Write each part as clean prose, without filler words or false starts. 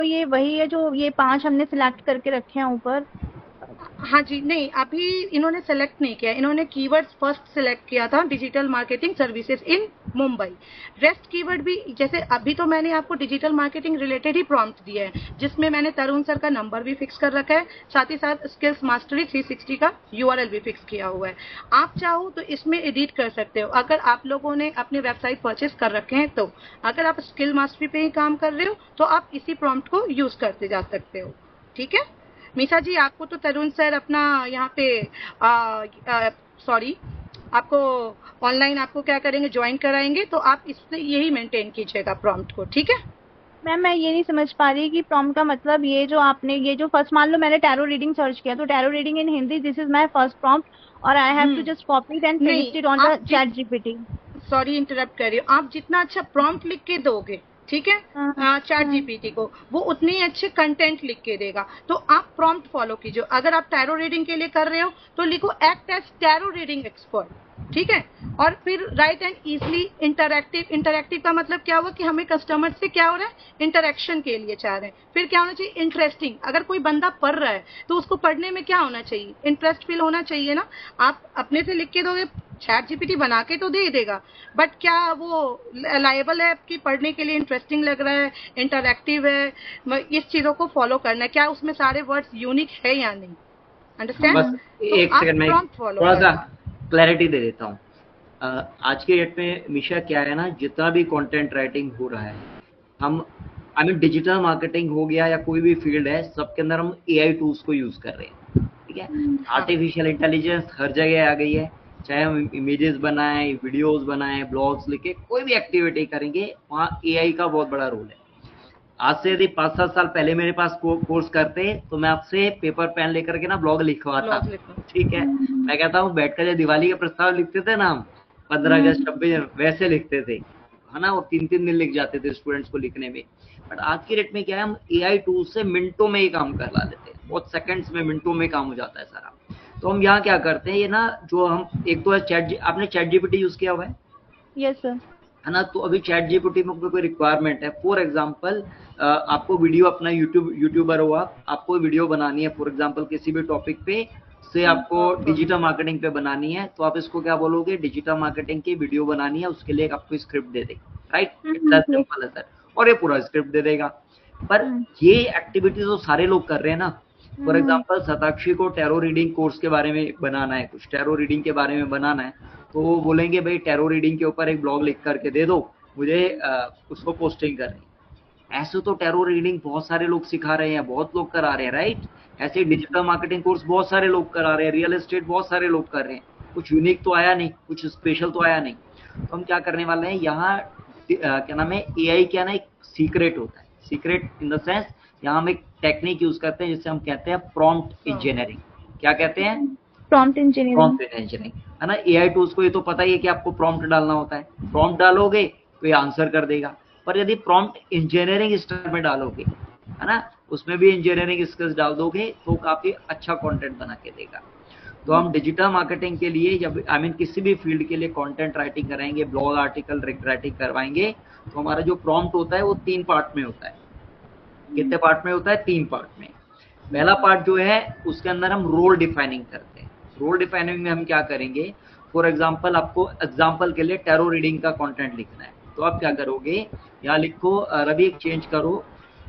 तो ये वही है जो ये 5 हमने सिलेक्ट करके रखे हैं ऊपर? हाँ जी, नहीं अभी इन्होंने सेलेक्ट नहीं किया, इन्होंने कीवर्ड्स फर्स्ट सेलेक्ट किया था digital marketing services in Mumbai. Rest keyword भी, जैसे अभी तो मैंने आपको डिजिटल मार्केटिंग रिलेटेड ही प्रॉम्प्ट दिया है, जिसमें मैंने तरुण सर का नंबर भी फिक्स कर रखा है, साथ ही साथ स्किल्स मास्टरी 360 का यूआरएल भी फिक्स किया हुआ है। आप चाहो तो इसमें एडिट कर सकते हो, अगर आप लोगों ने अपने वेबसाइट परचेस कर रखे हैं तो। अगर आप स्किल मास्टरी पे ही काम कर रहे हो तो आप इसी प्रॉम्प्ट को यूज करते जा सकते हो। ठीक है मीसा जी, आपको तो तरुण सर अपना यहाँ पे सॉरी, आपको ऑनलाइन आपको क्या करेंगे, ज्वाइन कराएंगे, तो आप इससे यही मेंटेन कीजिएगा प्रॉम्प्ट को। ठीक है। मैम मैं ये नहीं समझ पा रही कि प्रॉम्प्ट का मतलब, ये जो आपने ये जो फर्स्ट, मान लो मैंने टैरो रीडिंग सर्च किया तो tarot reading in Hindi, this is my first prompt और I have to just copy it and नहीं, पेस्ट इट ऑन द आप जित चैट जीपीटी। सॉरी इंटरप्ट कर रही हूँ, आप जितना अच्छा प्रॉम्प्ट लिख के दोगे, ठीक है, हाँ चैट हाँ। जीपीटी को, वो उतने ही अच्छे कंटेंट लिख के देगा। तो आप प्रॉम्प्ट फॉलो कीजिए। अगर आप टैरो रीडिंग के लिए कर रहे हो तो लिखो act as tarot reading expert. ठीक है। और फिर write and easily interactive. Interactive का मतलब क्या हुआ कि हमें कस्टमर से क्या हो रहा है, इंटरेक्शन के लिए चाह रहे हैं। फिर क्या होना चाहिए, इंटरेस्टिंग। अगर कोई बंदा पढ़ रहा है तो उसको पढ़ने में क्या होना चाहिए, इंटरेस्ट फील होना चाहिए ना। आप अपने से लिख के दोगे, चैट जीपीटी बना के तो दे देगा, बट क्या वो लायबल है आपकी पढ़ने के लिए, इंटरेस्टिंग लग रहा है, इंटरैक्टिव है, इस चीजों को फॉलो करना है, क्या उसमें सारे वर्ड्स यूनिक है या नहीं। हाँ अंडरस्टैंड। हाँ। बस तो एक आप सेकंड में प्रॉम्प्ट फॉलो थोड़ा सा करें। क्लैरिटी दे देता हूँ। आज के डेट में मिशा क्या है ना, जितना भी कंटेंट राइटिंग हो रहा है, हम आई मीन डिजिटल मार्केटिंग हो गया या कोई भी फील्ड है, सबके अंदर हम एआई टूल्स को यूज कर रहे हैं। ठीक है। हाँ। आर्टिफिशियल इंटेलिजेंस हर जगह आ गई है। चाहे हम इमेजेस बनाएं, वीडियोस बनाएं, ब्लॉग्स लिखे, कोई भी एक्टिविटी करेंगे, वहाँ एआई का बहुत बड़ा रोल है। आज से यदि 5-7 साल पहले मेरे पास कोर्स करते तो मैं आपसे पेपर पेन लेकर के ना ब्लॉग लिखवाता। ब्लॉग लिखो। ठीक है। मैं कहता हूँ बैठकर जो दिवाली के प्रस्ताव लिखते थे ना हम, 15 अगस्त, 26 वैसे लिखते थे, है ना। और 3-3 दिन लिख जाते थे स्टूडेंट्स को लिखने में। बट आज की डेट में क्या है, हम एआई टूल से मिनटों में ही काम कर ला लेते हैं, बहुत सेकंड्स में, मिनटों में काम हो जाता है सारा। तो हम यहाँ क्या करते हैं, ये ना जो हम, एक तो है चैट, आपने चैट जीपीटी यूज किया हुआ है? Yes sir. है ना। तो अभी चैट जीपीटी में कोई रिक्वायरमेंट है, फॉर एग्जांपल आपको वीडियो, अपना यूट्यूबर हो आप, आपको वीडियो बनानी है फॉर एग्जांपल किसी भी टॉपिक पे से, आपको डिजिटल मार्केटिंग पे बनानी है, तो आप इसको क्या बोलोगे, डिजिटल मार्केटिंग की वीडियो बनानी है, उसके लिए आपको स्क्रिप्ट दे देगा। राइट, इतना यस। सिंपल है सर। और ये पूरा स्क्रिप्ट दे देगा। पर ये एक्टिविटीज तो सारे लोग कर रहे हैं ना। फॉर एग्जाम्पल शताक्षी को टैरो रीडिंग कोर्स के बारे में बनाना है, कुछ टैरो रीडिंग के बारे में बनाना है, तो वो बोलेंगे भाई टैरो रीडिंग के ऊपर एक ब्लॉग लिख करके दे दो मुझे, उसको पोस्टिंग करनी। ऐसे तो टैरो रीडिंग बहुत सारे लोग सिखा रहे हैं, बहुत लोग करा रहे हैं। राइट। ऐसे डिजिटल मार्केटिंग कोर्स बहुत सारे लोग करा रहे हैं, रियल एस्टेट बहुत सारे लोग कर रहे हैं। कुछ यूनिक तो आया नहीं, कुछ स्पेशल तो आया नहीं। तो हम क्या करने वाले हैं यहाँ, क्या नाम है, एआई क्या ना, एक सीक्रेट होता है, सीक्रेट इन द सेंस, यहाँ हम एक टेक्निक यूज करते हैं जिससे हम कहते हैं प्रॉम्प्ट इंजीनियरिंग। क्या कहते हैं? Prompt engineering. Prompt engineering. है ना। एआई टूल्स को ये तो पता ही है कि आपको प्रॉम्प्ट डालना होता है, प्रॉम्प्ट डालोगे तो ये आंसर कर देगा। पर यदि प्रॉम्प्ट इंजीनियरिंग स्टाइल में डालोगे, है ना, उसमें भी इंजीनियरिंग स्किल्स डाल दोगे, तो काफी अच्छा कंटेंट बना के देगा। तो हम डिजिटल मार्केटिंग के लिए, जब आई मीन किसी भी फील्ड के लिए कंटेंट राइटिंग कराएंगे, ब्लॉग आर्टिकल राइटिंग करवाएंगे, तो हमारा जो प्रॉम्प्ट होता है वो 3 पार्ट में होता है। कितने पार्ट में होता है? 3 पार्ट में। पहला पार्ट जो है उसके अंदर हम रोल डिफाइनिंग करते हैं। रोल डिफाइनिंग में हम क्या करेंगे, फॉर एग्जांपल आपको एग्जांपल के लिए टैरो रीडिंग का कंटेंट लिखना है, तो आप क्या करोगे, यहाँ लिखो, रवि एक चेंज करो,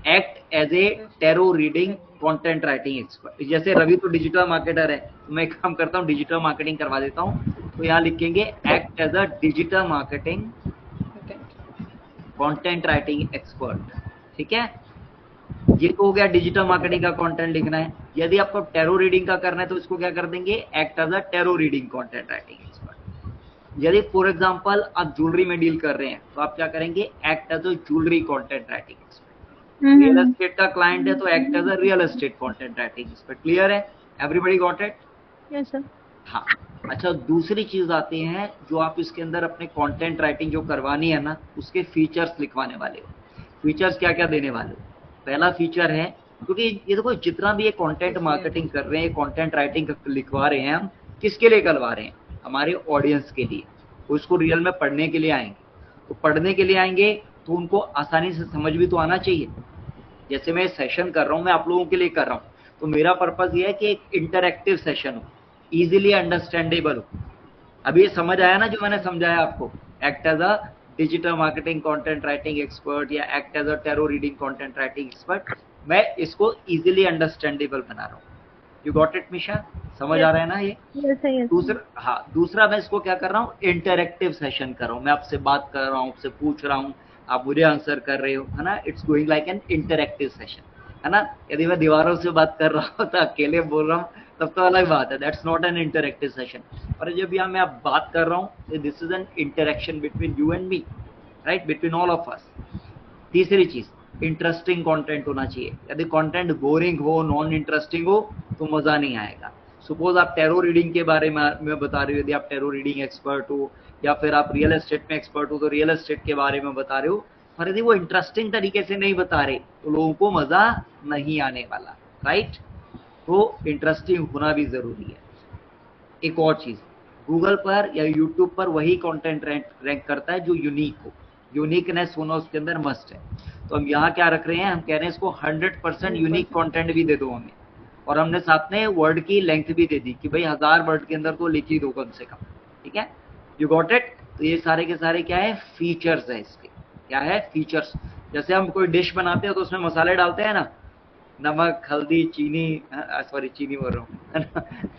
act as a tarot reading content writing expert. जैसे रवि तो डिजिटल मार्केटर है, तो मैं काम करता हूँ डिजिटल मार्केटिंग करवा देता हूँ, तो यहाँ लिखेंगे act as a digital marketing content writing expert. ठीक है। ये तो हो गया डिजिटल मार्केटिंग का कंटेंट लिखना है। यदि आपको टैरो रीडिंग का करना है तो इसको क्या कर देंगे, act as a tarot reading content writing expert. यदि फॉर एग्जांपल आप ज्वेलरी में डील कर रहे हैं, तो आप क्या करेंगे, act as a jewellery content writing expert. Real estate का क्लाइंट है तो act as a real estate content writing expert. Clear है? Everybody got it? Yes sir. हाँ। अच्छा, दूसरी चीज आती है, जो आप इसके अंदर अपने कंटेंट राइटिंग जो करवानी है ना, उसके फीचर्स लिखवाने वाले हो। फीचर्स क्या क्या देने वाले हो? पहला फीचर है, क्योंकि ये देखो जितना भी ये कंटेंट मार्केटिंग कर रहे हैं, कंटेंट राइटिंग लिखवा रहे हैं, हम किसके लिए करवा रहे हैं? हमारे ऑडियंस के लिए। वो इसको रियल में पढ़ने के लिए आएंगे, तो पढ़ने के लिए आएंगे तो उनको आसानी से समझ भी तो आना चाहिए। जैसे मैं सेशन कर रहा हूँ, मैं आप लोगों के लिए कर रहा हूँ, तो मेरा पर्पज ये है कि एक इंटरैक्टिव सेशन हो, इजीली अंडरस्टैंडेबल हो। अभी ये समझ आया ना जो मैंने समझाया आपको? Act as a digital marketing content writing expert या act as a tarot reading content writing expert, मैं इसको इजीली अंडरस्टैंडेबल बना रहा हूँ। You got it Misha? समझ आ रहा है ना ये? yes. दूसरा मैं इसको क्या कर रहा हूँ, इंटरैक्टिव सेशन कर रहा हूँ। मैं आपसे बात कर रहा हूँ, आपसे पूछ रहा हूँ, आप मुझे आंसर कर रहे हो, है ना? It's going like an interactive session, है ना? यदि मैं दीवारों से बात कर रहा हूँ तो अकेले बोल रहा हूँ तब तो अलग बात है, that's not an interactive session. और जब यहाँ मैं आप बात कर रहा हूँ, this is an interaction between you and me, right, between all of us. तीसरी चीज, इंटरेस्टिंग कंटेंट होना चाहिए। यदि कंटेंट बोरिंग हो, नॉन इंटरेस्टिंग हो, तो मजा नहीं आएगा। सपोज आप टैरो रीडिंग के बारे में बता रहे हो, यदि आप टैरो रीडिंग एक्सपर्ट हो, या फिर आप रियल एस्टेट में एक्सपर्ट हो तो रियल एस्टेट के बारे में बता रहे हो, पर यदि वो इंटरेस्टिंग तरीके से नहीं बता रहे तो लोगों को मजा नहीं आने वाला, राइट? तो इंटरेस्टिंग होना भी जरूरी है। एक और चीज, गूगल पर या यूट्यूब पर वही कंटेंट रैंक करता है जो यूनिक हो। यूनिकनेस होना उसके अंदर मस्ट है। तो हम यहाँ क्या रख रहे हैं, हम कह रहे हैं इसको 100% यूनिक कंटेंट भी दे दो हमें, और हमने साथ में वर्ड की लेंथ भी दे दी कि भाई 1000 वर्ड के अंदर तो लिख ही दो कम से कम, ठीक है? You got it? तो ये सारे के सारे क्या है, फीचर्स है इसके। क्या है? फीचर्स। जैसे हम कोई डिश बनाते हैं तो उसमें मसाले डालते हैं ना, नमक, हल्दी, चीनी, सॉरी चीनी बोल रहा हूँ,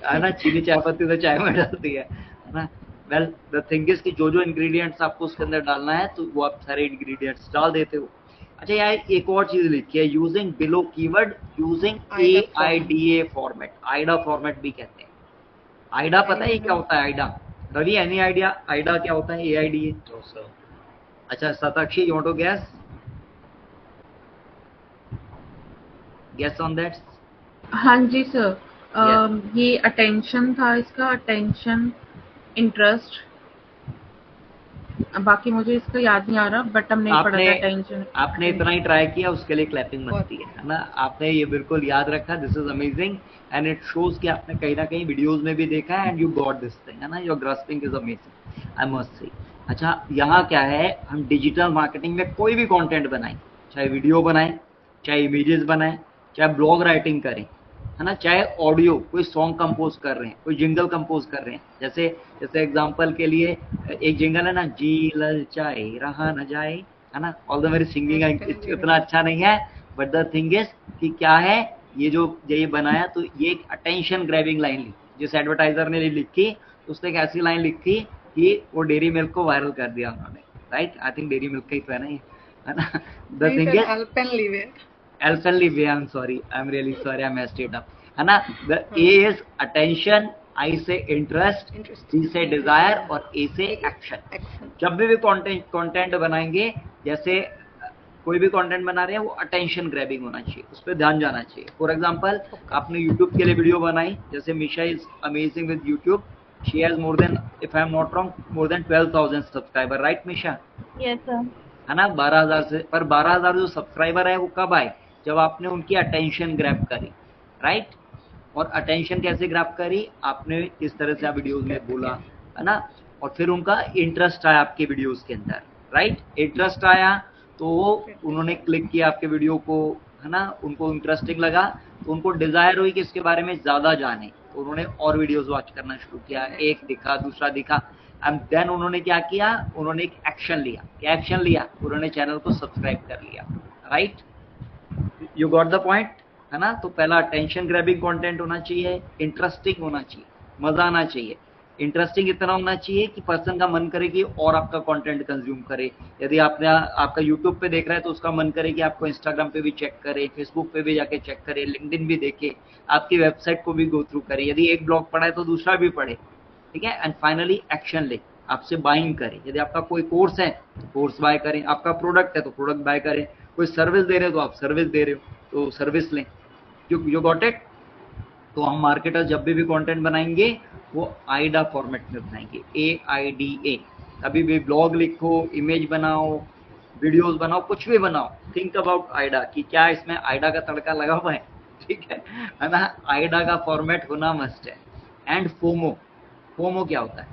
है ना? चीनी, चाय पत्ती तो चाय में डालती है ना? वेल द थिंग इज कि जो जो इंग्रेडिएंट्स आपको उसके अंदर डालना है तो वो आप सारे इंग्रेडिएंट्स डाल देते हो। अच्छा, यार एक और चीज लिखी है, using below keyword using AIDA format. AIDA format भी कहते हैं। आइडा पता है क्या होता है? AIDA, Ravi any idea AIDA क्या होता है? AIDA? अच्छा, Shatakshi, you want to guess? Guess on that. हाँ जी सर। ये अटेंशन था इसका, अटेंशन, इंटरेस्ट, बाकी मुझे इसका याद नहीं आ रहा, बट हमने पढ़ा था अटेंशन। आपने इतना ही ट्राई किया, उसके लिए क्लैपिंग बनती है ना? आपने ये बिल्कुल याद रखा, this is amazing and it shows कि आपने कहीं ना कहीं वीडियोस में भी देखा है and you got this thing, है ना? Your grasping is amazing, I must say. अच्छा, यहाँ क्या है, हम डिजिटल मार्केटिंग में कोई भी कंटेंट बनाएं, चाहे वीडियो बनाएं, चाहे इमेजेस बनाएं, चाहे ब्लॉग राइटिंग करें, है ना, चाहे ऑडियो, कोई सॉन्ग कंपोज कर रहे हैं, कोई जिंगल कंपोज कर रहे हैं, जैसे जैसे एग्जांपल के लिए एक जिंगल है ना, जी ललचाए रहा न जाए, है ना? ऑल्दो मेरी सिंगिंग इतना अच्छा नहीं है, बट द थिंग इज कि क्या है, ये जो ये बनाया तो ये एक अटेंशन ग्रैबिंग लाइन लिखी, जिस एडवर्टाइजर ने लिखी उसने एक ऐसी लाइन लिखी कि वो डेयरी मिल्क को वायरल कर दिया उन्होंने, right? I think dairy milk का ही तो है ना ये, है ना? The thing is Alphenlibe, I'm sorry, I'm really sorry, I messed it up, है ना? The A is attention, I से interest, C से desire और A से action। जब भी कंटेंट बनाएंगे, जैसे कोई भी कंटेंट बना रहे हैं, वो अटेंशन ग्रैबिंग होना चाहिए, उस पर ध्यान जाना चाहिए। फॉर एग्जांपल, आपने यूट्यूब के लिए वीडियो बनाई, जैसे Misha is amazing with YouTube, she has more than, if I am not wrong, more than 12,000 subscriber, right Misha? Yes sir. है ना? 12,000 से, पर 12,000 जो सब्सक्राइबर है वो कब आए? जब आपने उनकी अटेंशन ग्रैब करी, राइट? और अटेंशन कैसे ग्रैब करी? आपने इस तरह से आप वीडियोस में बोला, है ना? और फिर उनका इंटरेस्ट आया आपके वीडियोस के अंदर, राइट? इंटरेस्ट आया तो उन्होंने क्लिक किया आपके वीडियो को, है ना? उनको इंटरेस्टिंग लगा तो उनको डिजायर हुई कि इसके बारे में ज्यादा जाने, तो उन्होंने और वीडियोस वॉच करना शुरू किया, एक दिखा, दूसरा दिखा, एंड देन उन्होंने क्या किया? उन्होंने एक एक्शन लिया। क्या एक्शन लिया? उन्होंने चैनल को सब्सक्राइब कर लिया, right? You got the point, है ना? तो पहला अटेंशन ग्रैबिंग कंटेंट होना चाहिए, इंटरेस्टिंग होना चाहिए, मजा आना चाहिए। इंटरेस्टिंग इतना होना चाहिए कि पर्सन का मन करे कि और आपका कंटेंट कंज्यूम करे। यदि आपने आपका यूट्यूब पे देख रहा है तो उसका मन करे कि आपको इंस्टाग्राम पे भी चेक करे, फेसबुक पे भी जाके चेक करे, लिंक्डइन भी देखे, आपकी वेबसाइट को भी गो थ्रू करे। यदि एक ब्लॉग पढ़ा है तो दूसरा भी पढ़े, ठीक है? एंड फाइनली एक्शन ले, आपसे बाइंग करें। यदि आपका कोई कोर्स है तो कोर्स बाय करें, आपका प्रोडक्ट है तो प्रोडक्ट बाय करें, कोई सर्विस दे रहे हो तो आप सर्विस दे रहे हो तो सर्विस लें। You got it? तो हम मार्केटर जब भी कंटेंट बनाएंगे वो आइडा फॉर्मेट में बनाएंगे, AIDA। कभी भी ब्लॉग लिखो, इमेज बनाओ, वीडियोस बनाओ, कुछ भी बनाओ, थिंक अबाउट आइडा कि क्या इसमें आइडा का तड़का लगा हुआ है, ठीक है ना? आइडा का फॉर्मेट होना मस्ट है। एंड फोमो, फोमो क्या होता है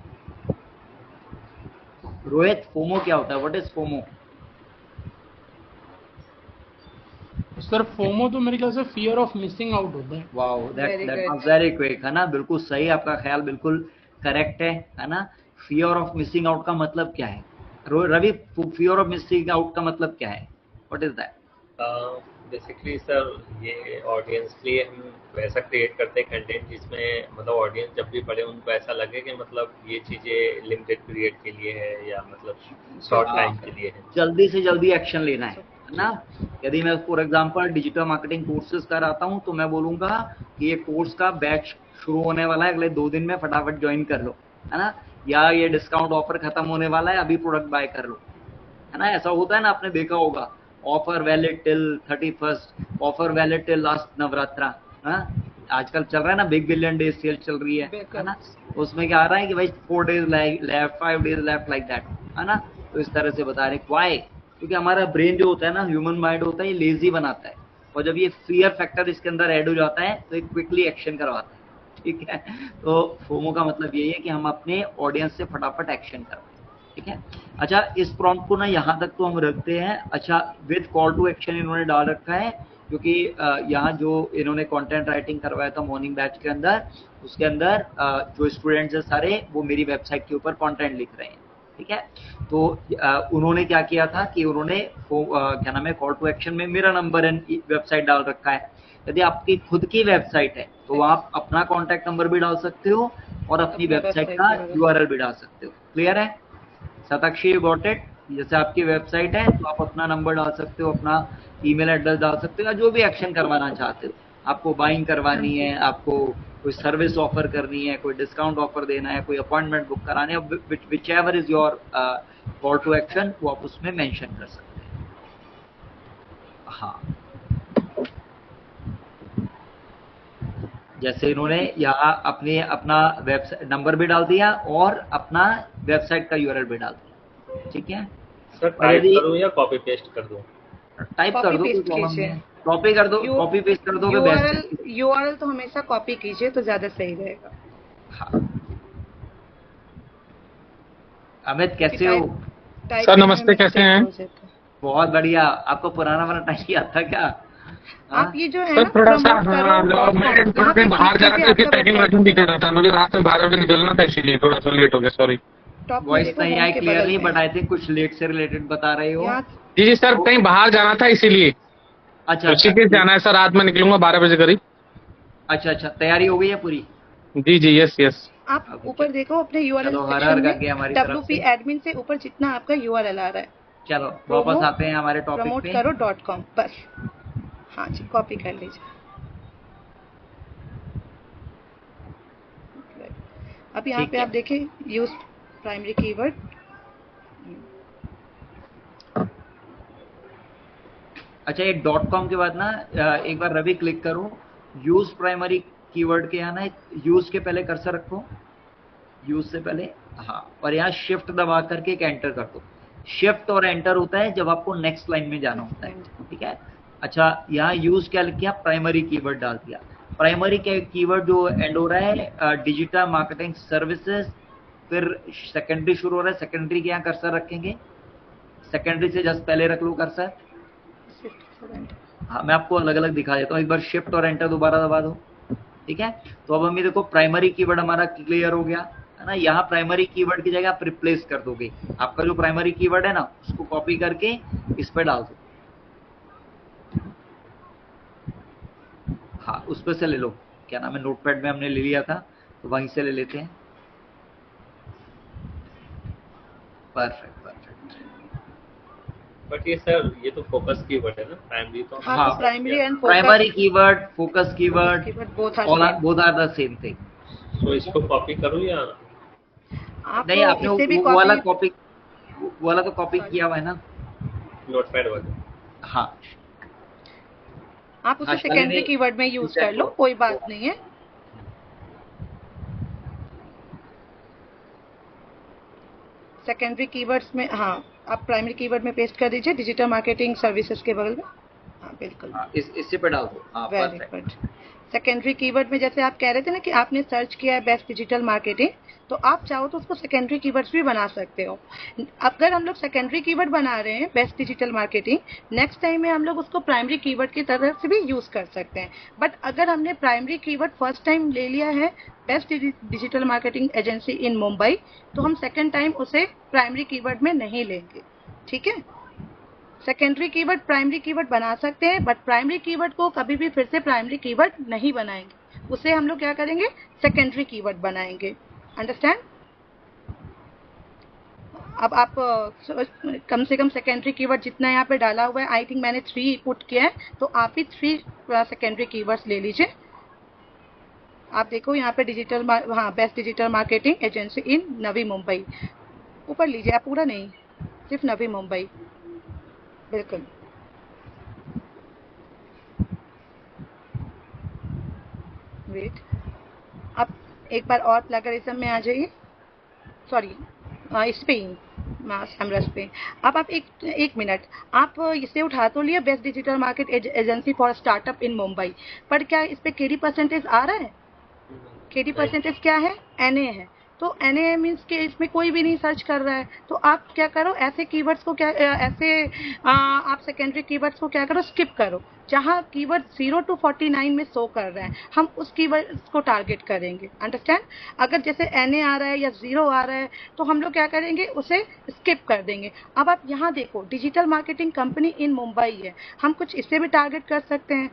रोहित? फोमो क्या होता है? What is FOMO? Sir FOMO तो मेरे ख्याल से फियर ऑफ मिसिंग आउट होता है। Wow, Very that good. Was very quick, है ना, बिल्कुल सही, आपका ख्याल बिल्कुल करेक्ट है ना। फियर ऑफ मिसिंग आउट का मतलब क्या है Ravi? Fear of missing out का मतलब क्या है? What is that? Basically sir ये ऑडियंस के लिए हम वैसा क्रिएट करते हैं कंटेंट जिसमें मतलब ऑडियंस जब भी पढ़े उनको ऐसा लगे कि मतलब ये चीजें लिमिटेड पीरियड के लिए है या मतलब शॉर्ट टाइम के लिए है। जल्दी से जल्दी एक्शन लेना है ना। यदि मैं for example digital marketing courses कराता हूं तो मैं बोलूंगा कि ये कोर्स का बैच शुरू होने वाला है, अगले 2 दिन में फटाफट ज्वाइन कर लो, है ना। या ये डिस्काउंट ऑफर खत्म होने वाला है, अभी प्रोडक्ट बाय कर लो, है ना। ऐसा होता है ना, आपने देखा होगा, offer valid till 31st, offer valid till last Navratra. आजकल चल रहा है ना, बिग बिलियन डेज सेल चल रही है ना। उसमें क्या आ रहा है कि भाई 4 days left, 5 days left, like that, है ना। तो इस तरह से बता रहे व्हाई, क्योंकि हमारा ब्रेन जो होता है ना, ह्यूमन माइंड होता है, ये लेजी बनाता है, और जब ये फियर फैक्टर इसके अंदर ऐड हो जाता है तो ये क्विकली एक्शन करवाता है, ठीक है। तो फोमो का मतलब यही है कि हम अपने ऑडियंस से फटाफट एक्शन करवाएं, ठीक है। अच्छा, इस प्रॉम्प्ट को ना यहाँ तक तो हम रखते हैं। अच्छा, विद कॉल टू एक्शन इन्होंने डाल रखा है, क्योंकि यहाँ जो इन्होंने कंटेंट राइटिंग करवाया था मॉर्निंग बैच के अंदर, उसके अंदर जो स्टूडेंट्स हैं सारे वो मेरी वेबसाइट के ऊपर कंटेंट लिख रहे हैं, ठीक है। तो उन्होंने क्या किया था कि उन्होंने क्या नाम है, कॉल टू एक्शन में मेरा नंबर एंड वेबसाइट डाल रखा है। यदि आपकी खुद की वेबसाइट है तो आप अपना कॉन्टैक्ट नंबर भी डाल सकते हो और अपनी वेबसाइट का URL भी डाल सकते हो। क्लियर है शताक्षी, यू गॉट इट? जैसे आपकी वेबसाइट है तो आप अपना नंबर डाल सकते हो, अपना ईमेल एड्रेस डाल सकते हो, या जो भी एक्शन करवाना चाहते हो। आपको बाइंग करवानी है, आपको कोई सर्विस ऑफर करनी है, कोई डिस्काउंट ऑफर देना है, कोई अपॉइंटमेंट बुक करानी है, whichever is your call to action, वो आप उसमें मेंशन कर सकते हैं। हाँ, जैसे इन्होंने यहाँ अपना वेबसाइट नंबर भी डाल दिया और अपना वेबसाइट का URL भी डाल दिया, ठीक है। सर टाइप करूं या कॉपी पेस्ट कर दूं? टाइप कर दो, कॉपी कर दो, कॉपी पेस्ट कर दो। URL तो हमेशा कॉपी कीजिए तो ज्यादा सही रहेगा। हाँ। अमित कैसे हो? सर नमस्ते, कैसे हैं? बहुत बढ़िया। आपको पुराना वाला टाइम याद था क्या? आप ये जो है सर थोड़ा सा मैं थोड़ा कहीं बाहर जा रहा था, पैकिंग वैकिंग भी कर रहा था, मुझे रात में 12 बजे निकलना था, इसीलिए थोड़ा सा लेट हो गया, सॉरी। वॉइस नहीं I clearly, but I think कुछ लेट से रिलेटेड बता रहे हो। जी सर, कहीं बाहर जाना था इसीलिए। अच्छा, ऋषिकेश जाना है सर, रात में निकलूंगा 12 बजे करीब। अच्छा, तैयारी हो गई है पूरी? जी, यस। आप ऊपर देखो अपने URL सेक्शन में, WP एडमिन से ऊपर जितना आपका URL आ रहा है। चलो वापस आते हैं हमारे टॉपिक पे। प्रमोट करो .com पर। हाँ जी, कॉपी कर लीजिए। अब यहाँ पे आप देखिए यूज प्राइमरी कीवर्ड। अच्छा, ये .com के बाद ना एक बार रवि क्लिक करो, यूज प्राइमरी कीवर्ड के यहाँ ना यूज के पहले कर्सर रखो, यूज से पहले, हाँ, और यहाँ शिफ्ट दबा करके एक एंटर कर दो। शिफ्ट और एंटर होता है जब आपको नेक्स्ट लाइन में जाना होता है, ठीक है। अच्छा, यहाँ यूज क्या लिख किया? प्राइमरी कीवर्ड डाल दिया। प्राइमरी कीवर्ड जो एंड हो रहा है डिजिटल मार्केटिंग सर्विसेज, फिर सेकेंडरी शुरू हो रहा है, सेकेंडरी के यहाँ कर्सर रखेंगे, सेकेंडरी से जस्ट पहले रख लो कर्सर। हाँ, मैं आपको अलग अलग दिखा देता हूँ, एक बार शिफ्ट और एंटर दोबारा दबा दो, ठीक है। तो अब हम ये देखो प्राइमरी कीवर्ड हमारा क्लियर हो गया, है ना। यहाँ प्राइमरी कीवर्ड की जगह आप रिप्लेस कर दोगे, आपका जो प्राइमरी कीवर्ड है ना उसको कॉपी करके इस पे डाल दो। हाँ, उस पे से ले लो, क्या नाम है, नोटपैड में हमने ले लिया था तो वहीं से ले लेते हैं। परफेक्ट। बट ये सर ये तो फोकस कीवर्ड है ना, प्राइमरी तो। हाँ, primary and primary keyword, focus keyword, both are the same thing. So इसको कॉपी करूं या नहीं? आपने वो वाला तो कॉपी किया हुआ है ना, नोटपैड वाला। हाँ, आप उसे सेकेंडरी कीवर्ड में यूज कर लो, कोई बात नहीं है। सेकेंडरी कीवर्ड्स में, हाँ, आप प्राइमरी कीवर्ड में पेस्ट कर दीजिए, डिजिटल मार्केटिंग सर्विसेज के बगल में। हाँ बिल्कुल, इससे पे डाल दो। हाँ, वेरी गुड। सेकेंडरी कीवर्ड में जैसे आप कह रहे थे ना कि आपने सर्च किया है बेस्ट डिजिटल मार्केटिंग, तो आप चाहो तो उसको सेकेंडरी कीवर्ड्स भी बना सकते हो। अगर हम लोग सेकेंडरी कीवर्ड बना रहे हैं best digital marketing, next time में हम लोग उसको प्राइमरी कीवर्ड की तरह से भी यूज कर सकते हैं। बट अगर हमने प्राइमरी कीवर्ड फर्स्ट टाइम ले लिया है best digital marketing agency in Mumbai, तो हम सेकेंड टाइम उसे प्राइमरी कीवर्ड में नहीं लेंगे। ठीक है, सेकेंडरी कीवर्ड प्राइमरी कीवर्ड बना सकते हैं, बट प्राइमरी कीवर्ड को कभी भी फिर से प्राइमरी कीवर्ड नहीं बनाएंगे, उसे हम लोग क्या करेंगे, सेकेंडरी कीवर्ड बनाएंगे। अंडरस्टैंड? अब आप कम से कम सेकेंडरी कीवर्ड जितना यहाँ पे डाला हुआ है, आई थिंक मैंने 3 पुट किया है, तो आप भी 3 सेकेंडरी कीवर्ड्स ले लीजिए। आप देखो यहाँ पे digital best digital marketing agency in Navi Mumbai, ऊपर लीजिए आप, पूरा नहीं, सिर्फ नवी मुंबई। बिल्कुल, वेट, आप एक बार और प्लगरिज्म में आ जाइए, सॉरी इस पे ही कैमरास पे। अब आप एक मिनट, आप इसे उठा तो लिया best digital market agency for startup इन मुंबई, पर क्या इस पे केडी परसेंटेज आ रहा है? केडी परसेंटेज क्या है? एनए है। तो एनए मीन्स कि इसमें कोई भी नहीं सर्च कर रहा है, तो आप क्या करो, ऐसे कीवर्ड्स को क्या आप सेकेंडरी कीवर्ड्स को क्या करो, स्किप करो। जहां कीवर्ड 0 to 49 में शो कर रहे हैं, हम उस कीवर्ड्स को टारगेट करेंगे। अंडरस्टैंड? अगर जैसे एनए आ रहा है या 0 आ रहा है, तो हम लोग क्या करेंगे, उसे स्किप कर देंगे। अब आप यहाँ देखो, डिजिटल मार्केटिंग कंपनी इन मुंबई है, हम कुछ इससे भी टारगेट कर सकते हैं।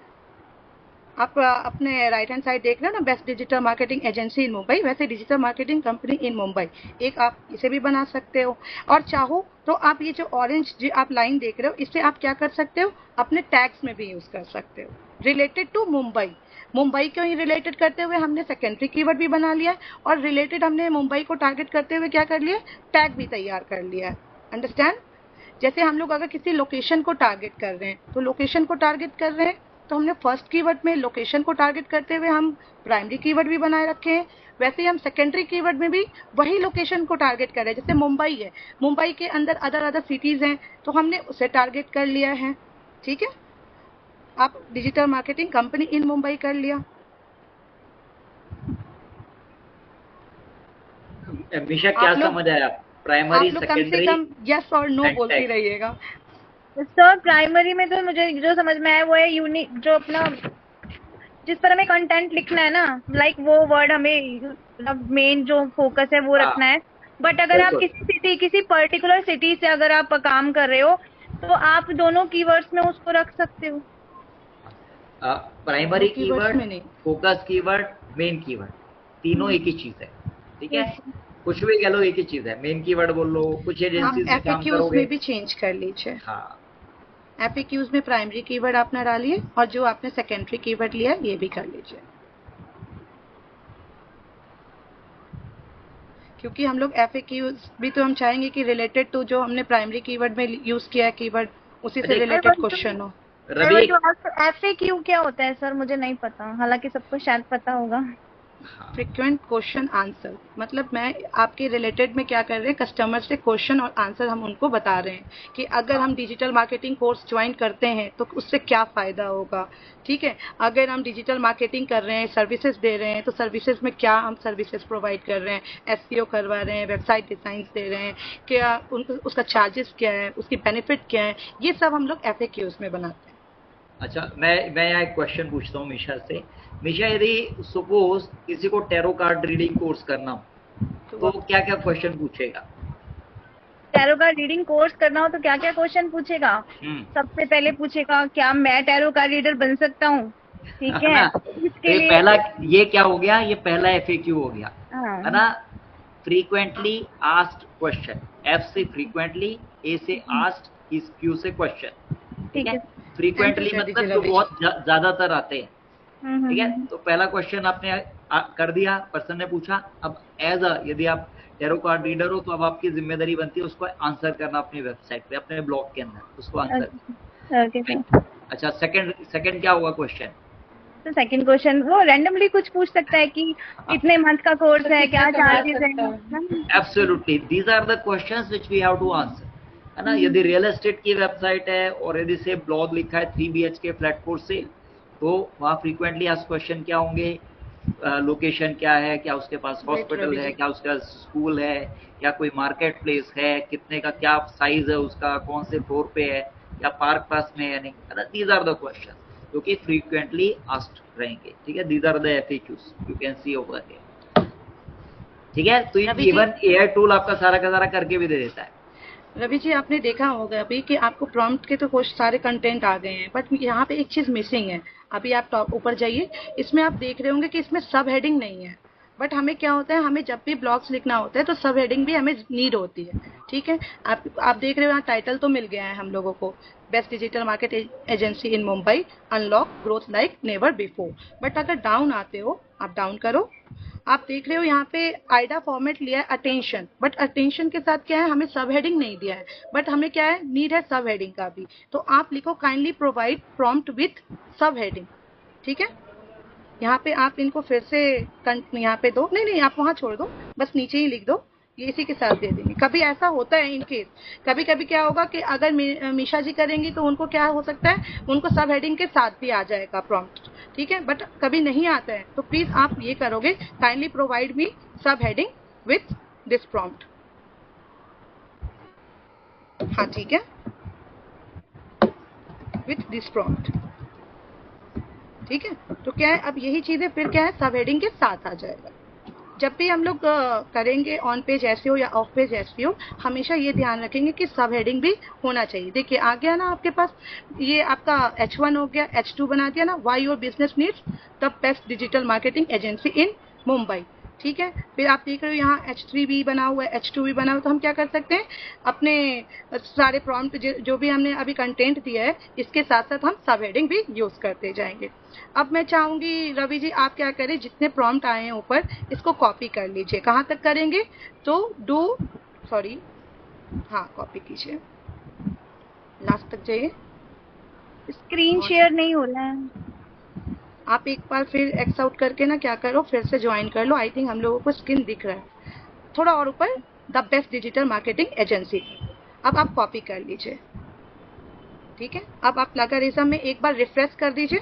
आप अपने राइट हैंड साइड देख रहे हो ना, best digital marketing agency in Mumbai, वैसे डिजिटल मार्केटिंग कंपनी इन मुंबई, एक आप इसे भी बना सकते हो। और चाहो तो आप ये जो ऑरेंज जो आप लाइन देख रहे हो, इससे आप क्या कर सकते हो, अपने टैग्स में भी यूज कर सकते हो, रिलेटेड टू मुंबई। मुंबई को ही रिलेटेड करते हुए हमने सेकेंडरी कीवर्ड भी बना लिया है, और रिलेटेड हमने मुंबई को टारगेट करते हुए क्या कर लिया, टैग भी तैयार कर लिया है। अंडरस्टैंड? जैसे हम लोग अगर किसी लोकेशन को टारगेट कर रहे हैं, तो लोकेशन को टारगेट कर रहे हैं, तो हमने फर्स्ट कीवर्ड में लोकेशन को टारगेट करते हुए हम प्राइमरी कीवर्ड भी बनाए रखे हैं। वैसे ही हम सेकेंडरी कीवर्ड में भी वही लोकेशन को टारगेट कर रहे हैं। जैसे मुंबई है, मुंबई के अंदर अदर सिटीज हैं, तो हमने उसे टारगेट कर लिया है। ठीक है, आप डिजिटल मार्केटिंग कंपनी इन मुंबई कर लिया। मिशा क्या समझ आया? प्राइमरी, कम से सेकेंडरी, कम यस और नो बोलती रहिएगा। सर प्राइमरी में तो मुझे जो समझ में आया वो है यूनिक, जो अपना जिस पर हमें कंटेंट लिखना है ना, लाइक वो वर्ड हमें मतलब मेन जो फोकस है वो रखना है। बट अगर आप किसी पर्टिकुलर सिटी से अगर आप काम कर रहे हो, तो आप दोनों कीवर्ड्स में उसको रख सकते हो। Primary keyword, focus keyword, main keyword, तीनों एक ही चीज है। ठीक है, कुछ भी कह लो, एक ही चीज है। मेन कीवर्ड बोल लो, कुछ एजेंसी से काम करोगे में भी चेंज कर लीजिए। हाँ, एफएक्यूज में प्राइमरी कीवर्ड आप ना डालिए, और जो आपने सेकेंडरी कीवर्ड लिया ये भी कर लीजिए, क्योंकि हम लोग एफएक्यूज भी तो हम चाहेंगे कि रिलेटेड टू जो हमने प्राइमरी कीवर्ड में यूज किया है कीवर्ड, उसी से रिलेटेड क्वेश्चन हो। एफएक्यू क्या होता है सर? मुझे नहीं पता, हालांकि सबको शायद पता होगा। फ्रीक्वेंट क्वेश्चन आंसर, मतलब मैं आपके रिलेटेड में क्या कर रहे हैं, कस्टमर से क्वेश्चन और आंसर हम उनको बता रहे हैं कि अगर हम डिजिटल मार्केटिंग कोर्स ज्वाइन करते हैं तो उससे क्या फ़ायदा होगा। ठीक है, अगर हम डिजिटल मार्केटिंग कर रहे हैं, सर्विसेज दे रहे हैं, तो सर्विसेज में क्या हम सर्विसेज प्रोवाइड कर रहे हैं, एसईओ करवा रहे हैं, वेबसाइट डिज़ाइंस दे रहे हैं, क्या उसका चार्जेस क्या है, उसकी बेनिफिट क्या है, ये सब हम लोग एफएक्यूज में बनाते हैं। अच्छा, मैं यहाँ एक क्वेश्चन पूछता हूँ मिशा से। मिशा, यदि सपोज किसी को टैरो कार्ड रीडिंग कोर्स करना हो, तो क्या क्या क्वेश्चन पूछेगा? टैरो कार्ड रीडिंग कोर्स करना हो तो क्या क्या क्वेश्चन पूछेगा? सबसे पहले पूछेगा क्या मैं टैरो कार्ड रीडर बन सकता हूँ? ठीक है, इसके लिए पहला ये क्या हो गया, ये पहला एफएक्यू हो गया, है ना। फ्रीक्वेंटली आस्क्ड क्वेश्चन, एफ से फ्रीक्वेंटली, ए से आस्क्ड, इस क्यू से क्वेश्चन। ठीक है, फ्रीक्वेंटली मतलब जो बहुत ज्यादातर आते हैं। ठीक है, तो पहला क्वेश्चन आपने कर दिया, पर्सन ने पूछा। अब एज यदि आप टैरो कार्ड रीडर हो, तो अब आपकी जिम्मेदारी बनती है उसको आंसर करना अपनी वेबसाइट पे, अपने ब्लॉग के अंदर उसको आंसर। अच्छा, सेकंड क्या होगा क्वेश्चन? तो सेकंड क्वेश्चन वो रैंडमली कुछ पूछ सकता है कि कितने मंथ का कोर्स है, क्या चार्जेस है। Absolutely, these are the questions which we have to answer, है ना। यदि रियल एस्टेट की वेबसाइट है और यदि से ब्लॉग लिखा है 3 BHK फ्लैट फॉर सेल, तो वहाँ फ्रीक्वेंटली आस्क्ड क्वेश्चन क्या होंगे, लोकेशन क्या है, क्या उसके पास हॉस्पिटल है, क्या उसके पास स्कूल है, क्या कोई मार्केट प्लेस है, कितने का क्या साइज है उसका, कौन से फ्लोर पे है, या पार्क पास में है या नहीं। दीज आर द क्वेश्चन जो कि फ्रीक्वेंटली आस्क्ड रहेंगे। ठीक है, these are the FAQs you can see over here. ठीक है, तो इवन एआई टूल आपका सारा का सारा करके भी दे देता है। रवि जी, आपने देखा होगा अभी कि आपको प्रॉम्प्ट के तो कुछ सारे कंटेंट आ गए हैं, बट यहाँ पे एक चीज मिसिंग है। अभी आप टॉप ऊपर जाइए, इसमें आप देख रहे होंगे कि इसमें सब हेडिंग नहीं है। बट हमें क्या होता है, हमें जब भी ब्लॉग्स लिखना होता है तो सब हेडिंग भी हमें नीड होती है। ठीक है, आप देख रहे हो यहाँ टाइटल तो मिल गया है हम लोगों को, best digital market agency in Mumbai, unlock growth like never before. But अगर डाउन आते हो, आप डाउन करो, आप देख रहे हो यहाँ पे आइडा फॉर्मेट लिया है अटेंशन, बट अटेंशन के साथ क्या है, हमें सब हेडिंग नहीं दिया है, बट हमें क्या है, नीड है सब हेडिंग का भी। तो आप लिखो काइंडली प्रोवाइड प्रॉम्प्ट विथ सब हेडिंग। ठीक है, यहाँ पे आप इनको फिर से यहाँ पे दो, नहीं आप वहाँ छोड़ दो, बस नीचे ही लिख दो, ये इसी के साथ दे देंगे। कभी ऐसा होता है इन केस, कभी कभी क्या होगा कि अगर मीशा जी करेंगी तो उनको क्या हो सकता है, उनको सब हेडिंग के साथ भी आ जाएगा प्रॉम्प्ट। ठीक है, बट कभी नहीं आता है तो प्लीज आप ये करोगे, काइंडली प्रोवाइड मी सब हेडिंग विथ दिस प्रॉम्प्ट। हाँ ठीक है, विथ दिस प्रॉम्प्ट। ठीक है, तो क्या है, अब यही चीजें फिर क्या है, सब हेडिंग के साथ आ जाएगा। जब भी हम लोग करेंगे ऑन पेज एसईओ या ऑफ पेज एसईओ, हमेशा ये ध्यान रखेंगे कि सब हेडिंग भी होना चाहिए। देखिए आ गया ना आपके पास, ये आपका H1 हो गया, H2 बना दिया ना, why your business needs the best digital marketing agency in Mumbai. ठीक है, फिर आप देख रहे हो यहाँ H3 भी बना हुआ है, H2 भी बना हुआ है। तो हम क्या कर सकते हैं, अपने सारे प्रॉम्प्ट जो भी हमने अभी कंटेंट दिया है, इसके साथ साथ हम सब हेडिंग भी यूज करते जाएंगे। अब मैं चाहूंगी रवि जी, आप क्या करें, जितने प्रॉम्प्ट आए हैं ऊपर, इसको कॉपी कर लीजिए। कहाँ तक करेंगे, तो हाँ कॉपी कीजिए, लास्ट तक जाइए। स्क्रीन शेयर नहीं हो रहा है। आप एक बार फिर एक्स आउट करके ना क्या करो, फिर से ज्वाइन कर लो। आई थिंक हम लोगों को स्क्रीन दिख रहा है, थोड़ा और ऊपर, the best digital marketing agency. अब आप कॉपी कर लीजिए। ठीक है, अब आप प्लगरिज्म में एक बार रिफ्रेश कर दीजिए,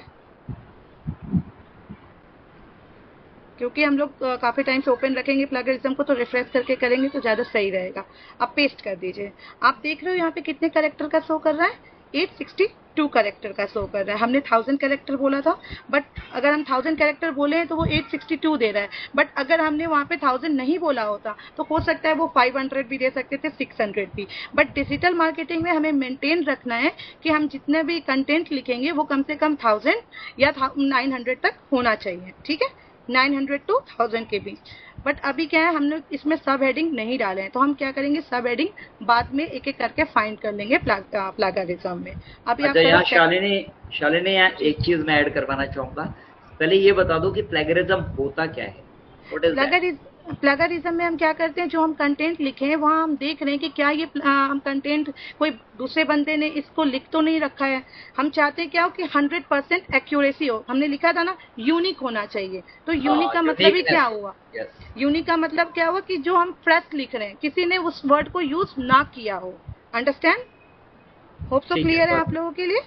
क्योंकि हम लोग काफी टाइम से ओपन रखेंगे प्लगरिज्म को, तो रिफ्रेश करके करेंगे तो ज्यादा सही रहेगा। अब पेस्ट कर दीजिए। आप देख रहे हो यहाँ पे कितने कैरेक्टर का शो कर रहा है, 862 कैरेक्टर का शो कर रहा है। हमने 1000 कैरेक्टर बोला था, बट अगर हम 1000 कैरेक्टर बोले हैं तो वो 862 दे रहा है। बट अगर हमने वहाँ पे 1000 नहीं बोला होता तो हो सकता है वो 500 भी दे सकते थे, 600 भी। बट डिजिटल मार्केटिंग में हमें मेंटेन रखना है कि हम जितने भी कंटेंट लिखेंगे वो कम से कम 1000 या 900 तक होना चाहिए। ठीक है, 900 to 1000 के बीच। बट अभी क्या है, हम लोग इसमें सब हेडिंग नहीं डाले हैं, तो हम क्या करेंगे, सब हेडिंग बाद में एक एक करके फाइंड कर लेंगे प्लगरिज्म में। अभी अच्छा, यहाँ शालिनी यहाँ एक चीज मैं ऐड करवाना चाहूंगा। पहले ये बता दो कि प्लगरिज्म होता क्या है। प्लगरिज्म में हम क्या करते हैं, जो हम कंटेंट लिखे हैं वहाँ हम देख रहे हैं कि क्या ये हम कंटेंट कोई दूसरे बंदे ने इसको लिख तो नहीं रखा है। हम चाहते हैं क्या हो कि 100% एक्यूरेसी हो। हमने लिखा था ना, यूनिक होना चाहिए। तो यूनिक का मतलब ही क्या हुआ, यूनिक का मतलब क्या हुआ कि जो हम फ्रेश लिख रहे हैं, किसी ने उस वर्ड को यूज ना किया हो। अंडरस्टैंड, होप सो क्लियर है आप लोगों के लिए।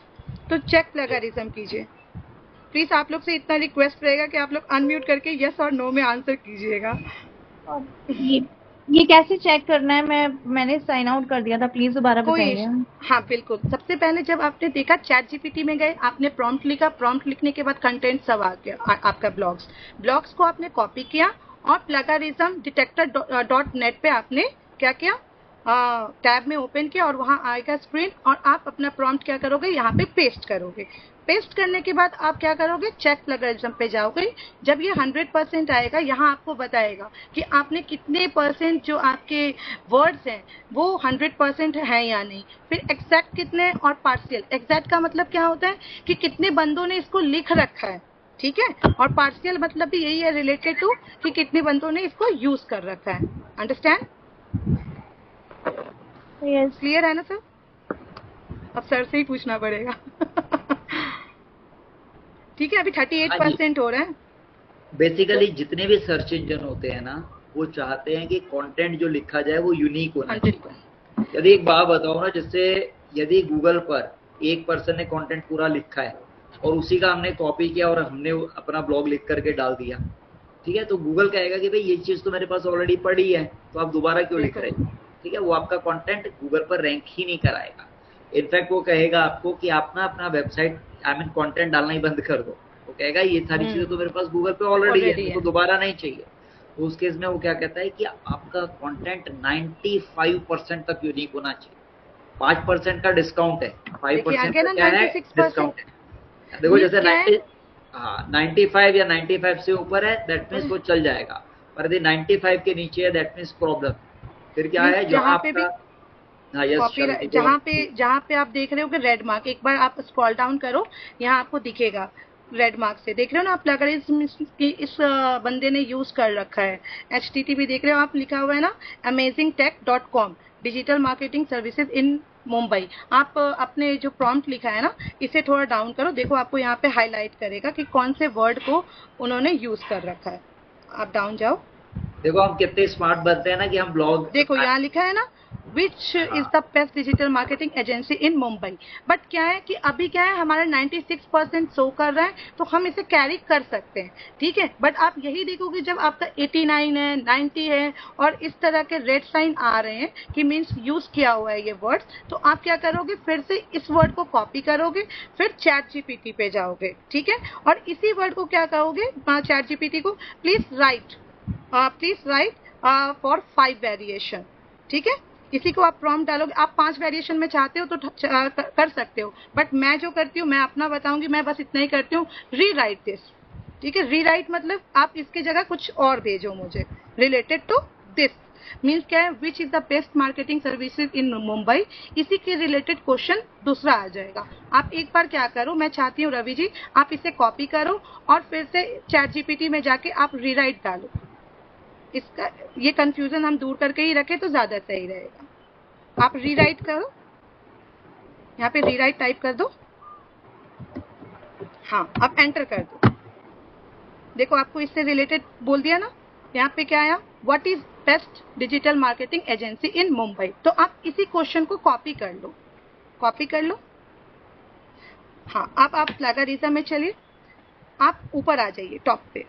तो चेक प्लगरिज्म कीजिए प्लीज। आप लोग से इतना रिक्वेस्ट रहेगा कि आप लोग अनम्यूट करके यस और नो में आंसर कीजिएगा। ये कैसे चेक करना है, मैंने साइन आउट कर दिया था, प्लीज दोबारा बताइए। हाँ बिल्कुल, सबसे पहले जब आपने देखा चैट जीपीटी में गए, आपने प्रॉम्प्ट लिखा, प्रॉम्प्ट लिखने के बाद कंटेंट सब आ गया आपका ब्लॉग्स को आपने कॉपी किया और प्लगरिज्म डिटेक्टर.net पे आपने क्या किया, टैब में ओपन किया और वहां आएगा स्क्रीन, और आप अपना प्रॉम्प्ट क्या करोगे, यहाँ पे पेस्ट करोगे। पेस्ट करने के बाद आप क्या करोगे, चेक प्लगरिज्म पे जाओगे। जब ये 100% आएगा, यहाँ आपको बताएगा कि आपने कितने % जो आपके वर्ड्स हैं वो 100% है या नहीं। फिर एग्जैक्ट कितने और पार्शियल। एग्जैक्ट का मतलब क्या होता है कि कितने बंदों ने इसको लिख रखा है, ठीक है, और पार्शियल मतलब भी यही है, रिलेटेड टू कि कितने बंदों ने इसको यूज कर रखा है। अंडरस्टैंड, क्लियर है ना सर? अब सर से ही पूछना पड़ेगा। ठीक है, अभी 38% हो रहा है। बेसिकली जितने भी सर्च इंजन होते हैं ना, वो चाहते हैं कि कंटेंट जो लिखा जाए वो यूनिक होना चाहिए। यदि एक बात बताओ ना, जैसे यदि गूगल पर एक पर्सन ने कंटेंट पूरा लिखा है और उसी का हमने कॉपी किया और हमने अपना ब्लॉग लिख करके डाल दिया, ठीक है, तो गूगल कहेगा कि भाई ये चीज तो मेरे पास ऑलरेडी पड़ी है, तो आप दोबारा क्यों लिख रहे हैं, ठीक है, वो आपका कंटेंट गूगल पर रैंक ही नहीं कराएगा। इनफैक्ट वो कहेगा आपको कि आप ना अपना वेबसाइट कंटेंट डालना ही बंद कर दो, वो कहेगा ये सारी चीजें तो मेरे पास गूगल पे ऑलरेडी है, तो दोबारा नहीं चाहिए। तो उस केस में वो क्या कहता है कि आपका कंटेंट 95% तक यूनिक होना चाहिए। 5% का डिस्काउंट है, 5% क्या है डिस्काउंट है। देखो जैसे 95 या 95 से ऊपर है दैट मीन्स वो चल जाएगा, पर यदि 95 के नीचे है दैट मीन्स प्रॉब्लम। फिर क्या है जहाँ आपका जहाँ पे आप देख रहे हो कि रेड मार्क, एक बार आप स्क्रॉल डाउन करो, यहाँ आपको दिखेगा रेड मार्क से, देख रहे हो ना आप, अगर इस बंदे ने यूज कर रखा है HTTP देख रहे हो आप, लिखा हुआ है ना amazingtech.com digital marketing services in Mumbai. आप अपने जो प्रॉम्प्ट लिखा है ना इसे थोड़ा डाउन करो, देखो आपको यहाँ पे हाईलाइट करेगा कि कौन से वर्ड को उन्होंने यूज कर रखा है। आप डाउन जाओ, देखो हम कितने स्मार्ट बनते हैं ना कि हम ब्लॉग, देखो यहाँ लिखा है ना which is the best digital marketing agency in Mumbai. But क्या है कि अभी क्या है हमारा 96% शो कर रहा है, तो हम इसे कैरी कर सकते हैं, ठीक है। बट आप यही देखोगे जब आपका 89 है 90 है और इस तरह के रेड साइन आ रहे हैं कि मीन्स यूज किया हुआ है ये वर्ड्स, तो आप क्या करोगे, फिर से इस वर्ड को कॉपी करोगे, फिर ChatGPT पे जाओगे, ठीक है, और इसी वर्ड को क्या कहोगे ChatGPT को, प्लीज राइट फॉर 5 वेरिएशन, ठीक है। इसी को आप प्रॉम्प्ट डालोगे, आप 5 वेरिएशन में चाहते हो तो कर सकते हो, बट मैं जो करती हूँ, मैं अपना बताऊंगी, मैं बस इतना ही करती हूँ, रीराइट दिस, ठीक है। रीराइट मतलब आप इसके जगह कुछ और भेजो मुझे रिलेटेड टू दिस, मीन्स क्या है, which is the best marketing services in Mumbai, इसी के रिलेटेड क्वेश्चन दूसरा आ जाएगा। आप एक बार क्या करो, मैं चाहती हूँ रवि जी आप इसे कॉपी करो और फिर से ChatGPT में जाके आप रीराइट डालो, इसका ये कंफ्यूजन हम दूर करके ही रखें तो ज्यादा सही रहेगा। आप रीराइट करो, यहाँ पे रीराइट टाइप कर दो, हाँ अब एंटर कर दो, देखो आपको इससे रिलेटेड बोल दिया ना, यहाँ पे क्या आया, what is best digital marketing agency in Mumbai. तो आप इसी क्वेश्चन को कॉपी कर लो, कॉपी कर लो, हाँ अब आप प्लगरिज्म में चलिए, आप ऊपर आ जाइए टॉप पे,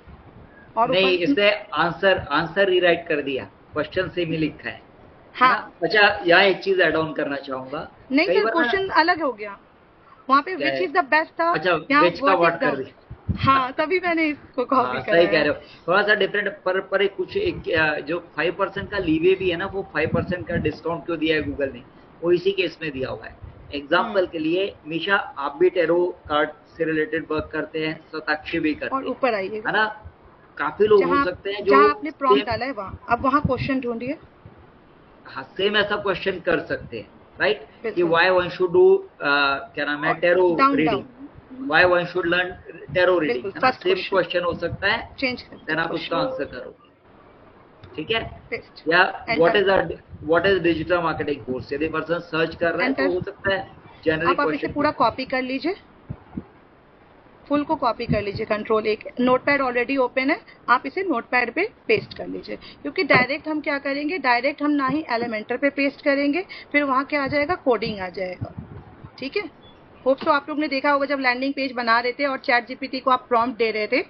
और नहीं इसने आंसर रीराइट कर दिया, क्वेश्चन सेम ही लिखा है। हाँ अच्छा यहाँ एक चीज ऐड ऑन करना चाहूंगा, नहीं सर क्वेश्चन अलग हो गया, वहाँ पे विच इज द बेस्ट था, अच्छा विच का व्हाट कर दिया, हाँ तभी मैंने इसको कॉपी करा। सही कह रहे हो, थोड़ा सा डिफरेंट, पर कुछ जो 5% का लीवे भी है ना, वो 5% का डिस्काउंट क्यों दिया है गूगल ने, वो इसी केस में दिया हुआ है। एग्जाम्पल के लिए मीशा आप भी टेरो कार्ड से रिलेटेड वर्क करते हैं, शताक्षी भी करते हैं, और ऊपर आइए है ना, काफी लोग हो सकते हैं जो जहाँ आपने प्रॉम्प्ट डाला है वहाँ, अब वहाँ क्वेश्चन ढूंढिए, हाँ सेम ऐसा क्वेश्चन कर सकते हैं, राइट, कि व्हाई वन शुड डू क्या नाम है tarot reading, why one should learn tarot reading, same question हो सकता है, चेंज देन आप उसका आंसर करोगे, ठीक है। या what is digital marketing course, यदि पर्सन सर्च कर रहा है तो हो सकता है जेनरिक आप इसे पूरा कॉपी कर लीजिए, फुल को कॉपी कर लीजिए, कंट्रोल एक, नोटपैड ऑलरेडी ओपन है, आप इसे नोटपैड पे पेस्ट कर लीजिए, क्योंकि डायरेक्ट हम क्या करेंगे, डायरेक्ट हम ना ही एलिमेंटर पे पेस्ट करेंगे, फिर वहाँ क्या आ जाएगा, कोडिंग आ जाएगा, ठीक है। होप सो आप लोग ने देखा होगा जब लैंडिंग पेज बना रहे थे और ChatGPT को आप प्रॉम्प्ट दे रहे थे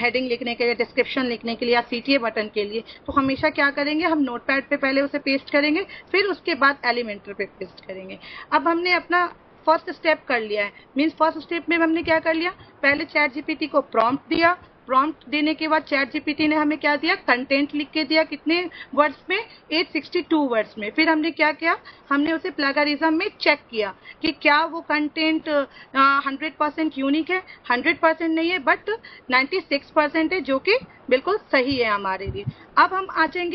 हेडिंग लिखने के लिए, डिस्क्रिप्शन लिखने के लिए या CTA बटन के लिए, तो हमेशा क्या करेंगे, हम नोटपैड पे पहले उसे पेस्ट करेंगे, फिर उसके बाद एलिमेंटर पे पेस्ट करेंगे। अब हमने अपना फर्स्ट स्टेप कर लिया है, मीन्स फर्स्ट स्टेप में हमने क्या कर लिया, पहले ChatGPT को प्रॉम्प्ट दिया, प्रॉम्प्ट देने के बाद ChatGPT ने हमें क्या दिया, कंटेंट लिख के दिया, कितने वर्ड्स में, 862 वर्ड्स में। फिर हमने क्या किया, हमने उसे प्लगरिज्म में चेक किया कि क्या वो कंटेंट 100% यूनिक है, 100% नहीं है, बट 96% है, जो कि बिल्कुल सही है हमारे लिए। अब हम आ जाएंगे